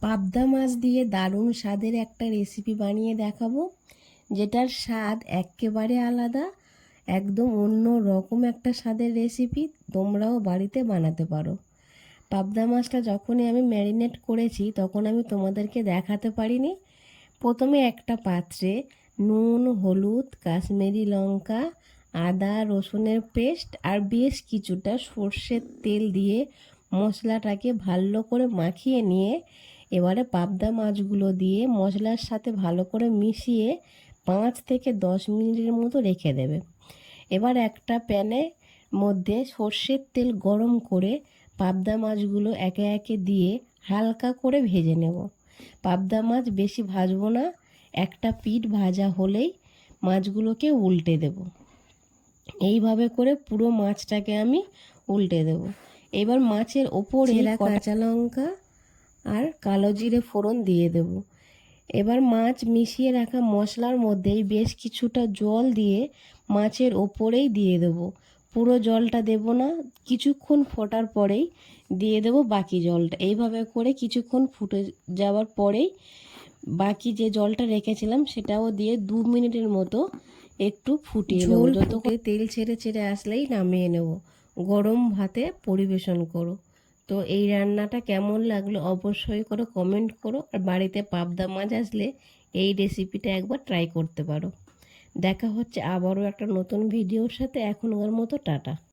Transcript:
পাবদা মাছ দিয়ে দারুণ স্বাদের একটা রেসিপি বানিয়ে দেখাবো, যেটার স্বাদ একেবারে আলাদা। একদম অন্য রকম একটা স্বাদের রেসিপি, তোমরাও বাড়িতে বানাতে পারো। পাবদা মাছটা যখনই আমি ম্যারিনেট করেছি তখন আমি তোমাদেরকে দেখাতে পারিনি। প্রথমে একটা পাত্রে নুন, হলুদ, কাশ্মীরি লঙ্কা, আদা রসুনের পেস্ট আর বেশ কিছুটা সর্ষের তেল দিয়ে মশলাটাকে ভালো করে মাখিয়ে নিয়ে এবারে পাবদা মাছগুলো দিয়ে মশলার সাথে ভালো করে মিশিয়ে 5 থেকে 10 মিনিটের মতো রেখে দেবে। এবার একটা প্যানে মধ্যে সর্ষের তেল গরম করে পাবদা মাছগুলো একে একে দিয়ে হালকা করে ভেজে নেব। পাবদা মাছ বেশি ভাজবো না, একটা পিঠ ভাজা হলেই মাছগুলোকে উল্টে দেব। এইভাবে করে পুরো মাছটাকে আমি উল্টে দেব। এবার মাছের ওপরে কাঁচা লঙ্কা আর কালো জিরে ফোড়ন দিয়ে দেব। এবার মাছ মিশিয়ে রাখা মশলার মধ্যেই বেশ কিছুটা জল দিয়ে মাছের ওপরেই দিয়ে দেব। পুরো জলটা দেব না, কিছুক্ষণ ফোটার পরেই দিয়ে দেব বাকি জলটা। এইভাবে করে কিছুক্ষণ ফুটে যাওয়ার পরেই বাকি যে জলটা রেখেছিলাম সেটাও দিয়ে 2 মিনিটের মতো একটু ফুটিয়ে নেব। যতক্ষণ তেল ছেড়ে ছেড়ে আসলেই নামিয়ে নেব। গরম ভাতে পরিবেশন করো। তো এই রান্নাটা কেমন লাগলো অবশ্যই করে কমেন্ট করো, আর বাড়িতে পাবদা মাছ আসলে এই রেসিপিটা একবার ট্রাই করতে পারো। দেখা হচ্ছে আবারও একটা নতুন ভিডিওর সাথে। এখনকার মতো টাটা।